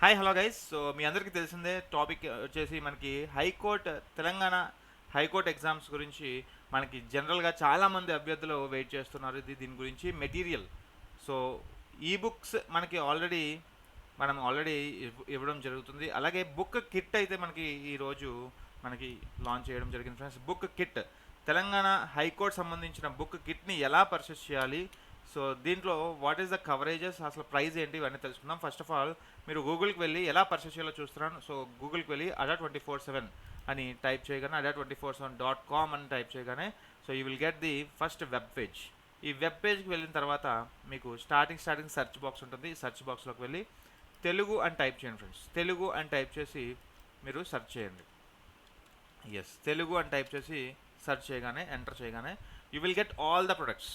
Hi hello guys. So మీ అందరికీ తెలిసిందే topic వచ్చేసి మనకి హైకోర్టు తెలంగాణ హైకోర్టు ఎగ్జామ్స్ గురించి మనకి జనరల్గా చాలామంది అభ్యర్థులు వెయిట్ చేస్తున్నారు. దీని గురించి మెటీరియల్. సో ఈ బుక్స్ మనకి మనం ఆల్రెడీ ఇవ్వడం జరుగుతుంది. అలాగే బుక్ కిట్ అయితే మనకి ఈరోజు మనకి లాంచ్ చేయడం జరిగింది friends. Book kit Telangana high court సంబంధించిన బుక్ కిట్ని ఎలా పర్చేస్ చేయాలి, సో దీంట్లో వాట్ ఈస్ ద కవరేజెస్, అసలు ప్రైస్ ఏంటి, ఇవన్నీ తెలుసుకుందాం. ఫస్ట్ ఆఫ్ ఆల్ మీరు గూగుల్కి వెళ్ళి ఎలా పర్చేస్ చేయాలో చూస్తున్నాను. సో గూగుల్కి వెళ్ళి ADA247 అని టైప్ చేయగానే ADA247.com అని టైప్ చేయగానే so you will get the first web page. ఈ వెబ్ పేజ్కి వెళ్ళిన తర్వాత మీకు స్టార్టింగ్ సెర్చ్ బాక్స్ ఉంటుంది. సెర్చ్ బాక్స్లోకి వెళ్ళి తెలుగు అని టైప్ చేయండి ఫ్రెండ్స్. తెలుగు అని టైప్ చేసి మీరు సెర్చ్ చేయండి. ఎస్, తెలుగు అని టైప్ చేసి సెర్చ్ చేయగానే ఎంటర్ చేయగానే you will get all the products.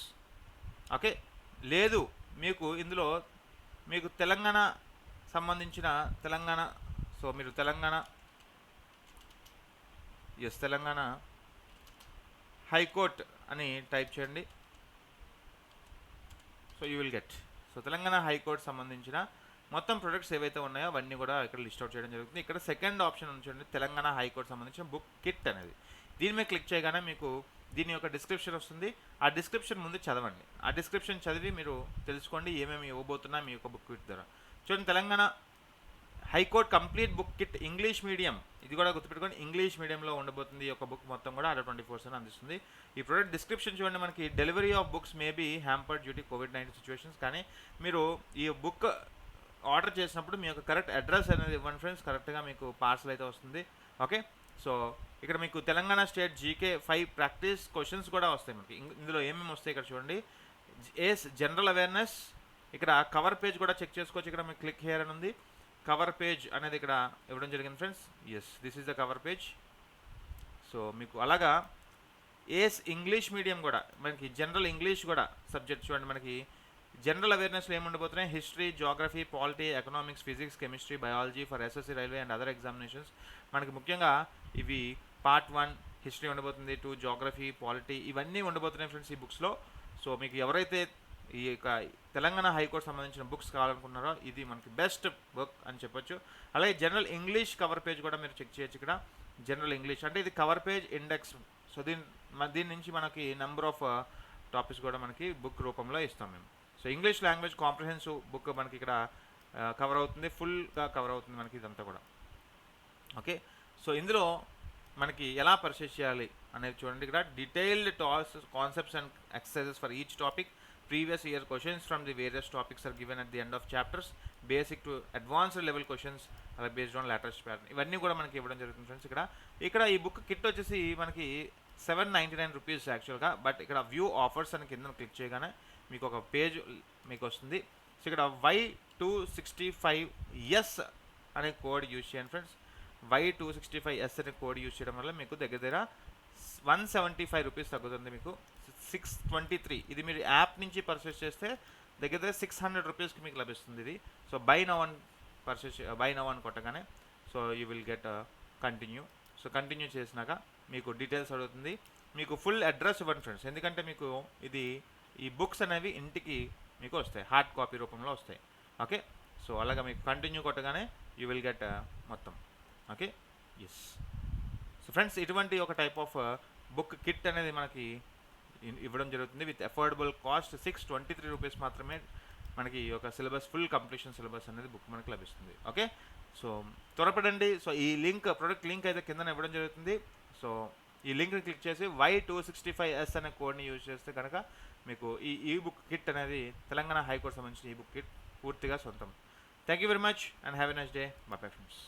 Okay, లేదు మీకు ఇందులో మీకు తెలంగాణ సంబంధించిన సో మీరు తెలంగాణ హైకోర్ట్ అని టైప్ చేయండి. So you will get Telangana high court సంబంధించిన మొత్తం ప్రొడక్ట్స్ ఏవైతే ఉన్నాయో అవన్నీ కూడా ఇక్కడ లిస్ట్ అవుట్ చేయడం జరుగుతుంది. ఇక్కడ సెకండ్ ఆప్షన్ ఉంచండి, తెలంగాణ హైకోర్టు సంబంధించిన బుక్ కిట్ అనేది. దీని మీద క్లిక్ చేయగానే మీకు దీని యొక్క డిస్క్రిప్షన్ వస్తుంది. ఆ డిస్క్రిప్షన్ ముందు చదవండి. ఆ డిస్క్రిప్షన్ చదివి మీరు తెలుసుకోండి ఏమేమి ఇవ్వబోతున్నా మీ యొక్క బుక్ కిట్ ద్వారా. చూడండి, Telangana high court complete book kit English medium. ఇది కూడా గుర్తుపెట్టుకోండి, ఇంగ్లీష్ మీడియంలో ఉండబోతుంది. ఈ యొక్క బుక్ మొత్తం కూడా ADA247 అందిస్తుంది. ఈ ప్రోడక్ట్ డిస్క్రిప్షన్ చూడండి, మనకి delivery of books may be hampered due to COVID-19 situations. కానీ మీరు ఈ బుక్ ఆర్డర్ చేసినప్పుడు మీ యొక్క కరెక్ట్ అడ్రస్ అనేది ఇవ్వండి ఫ్రెండ్స్. కరెక్ట్గా మీకు పార్సల్ అయితే వస్తుంది. ఓకే, సో ఇక్కడ మీకు Telangana state GK 5 practice questions కూడా వస్తాయి. మనకి ఇందులో ఏమేమి వస్తాయి ఇక్కడ చూడండి. జనరల్ అవేర్నెస్, ఇక్కడ కవర్ పేజ్ కూడా చెక్ చేసుకోవచ్చు. ఇక్కడ మీకు క్లిక్ హియర్ అని ఉంది. కవర్ పేజ్ అనేది ఇక్కడ ఇవ్వడం జరిగింది friends. Yes, this is the cover page. So మీకు అలాగా ఇంగ్లీష్ మీడియం కూడా మనకి జనరల్ ఇంగ్లీష్ కూడా సబ్జెక్ట్ చూడండి. మనకి జనరల్ అవేర్నెస్లో ఏముండబోతున్నాయి, history, geography, polity, economics, physics, chemistry, biology for SSC, railway and other examinations. మనకి ముఖ్యంగా ఇవి పార్ట్ 1 హిస్టరీ ఉండబోతుంది, 2 జోగ్రఫీ, పాలిటీ, ఇవన్నీ ఉండబోతున్నాయి ఫ్రెండ్స్ ఈ బుక్స్లో. సో మీకు ఎవరైతే ఈ యొక్క తెలంగాణ హైకోర్టు సంబంధించిన బుక్స్ కావాలనుకున్నారో ఇది మనకి బెస్ట్ బుక్ అని చెప్పొచ్చు. అలాగే జనరల్ ఇంగ్లీష్ కవర్ పేజ్ కూడా మీరు చెక్ చేయొచ్చు. ఇక్కడ జనరల్ ఇంగ్లీష్ అంటే ఇది కవర్ పేజ్ ఇండెక్స్. సో దీని నుంచి మనకి నెంబర్ ఆఫ్ టాపిక్స్ కూడా మనకి బుక్ రూపంలో ఇస్తాం మేము. So English language comprehensive book మనకి ఇక్కడ కవర్ అవుతుంది, ఫుల్గా కవర్ అవుతుంది మనకి ఇదంతా కూడా. ఓకే, సో ఇందులో మనకి ఎలా పర్చేస్ చేయాలి అనేది చూడండి. ఇక్కడ detailed concepts and exercises for each topic, previous year questions from the various topics are given at the end of chapters, basic to advanced level questions అలా బేస్డ్ ఆన్ లేటెస్ట్ ప్యాటర్న్. ఇవన్నీ కూడా మనకి ఇవ్వడం జరుగుతుంది ఫ్రెండ్స్. ఇక్కడ ఈ book kit వచ్చేసి మనకి 799 రూపీస్ యాక్చువల్గా. బట్ ఇక్కడ వ్యూ ఆఫర్స్ అని కింద క్లిక్ చేయగానే మీకు ఒక పేజ్ మీకు వస్తుంది. సో ఇక్కడ Y265S అనే కోడ్ యూజ్ చేయండి ఫ్రెండ్స్. Y265S అనే కోడ్ యూజ్ చేయడం వల్ల మీకు దగ్గర 175 రూపీస్ తగ్గుతుంది. మీకు 623. ఇది మీరు యాప్ నుంచి పర్చేస్ చేస్తే దగ్గర 600 రూపీస్కి మీకు లభిస్తుంది ఇది. సో బై నౌ అని కొట్టగానే so you will get continue. So continue చేసినాక మీకు డీటెయిల్స్ అడుగుతుంది. మీకు ఫుల్ అడ్రస్ ఇవ్వండి ఫ్రెండ్స్, ఎందుకంటే మీకు ఈ బుక్స్ అనేవి ఇంటికి మీకు వస్తాయి, హార్డ్ కాపీ రూపంలో వస్తాయి. ఓకే, సో అలాగా మీకు కంటిన్యూ కొట్టగానే యూ విల్ గెట్ మొత్తం. Okay, yes. సో ఫ్రెండ్స్, ఇటువంటి ఒక టైప్ ఆఫ్ బుక్ కిట్ అనేది మనకి ఇవ్వడం జరుగుతుంది విత్ అఫోర్డబుల్ కాస్ట్ 623 రూపీస్ మాత్రమే. మనకి ఒక సిలబస్ ఫుల్ కంప్లీషన్ సిలబస్ అనేది బుక్ మనకి లభిస్తుంది. ఓకే, సో త్వరపడండి. సో ఈ ప్రొడక్ట్ లింక్ అయితే కింద ఇవ్వడం జరుగుతుంది. సో ఈ లింక్ని క్లిక్ చేసి Y265S అనే కోడ్ని యూజ్ చేస్తే కనుక మీకు ఈ బుక్ కిట్ అనేది తెలంగాణ హైకోర్టు సంబంధించిన ఈ బుక్ కిట్ పూర్తిగా సొంతం. Thank you very much and have a nice day. Bye friends.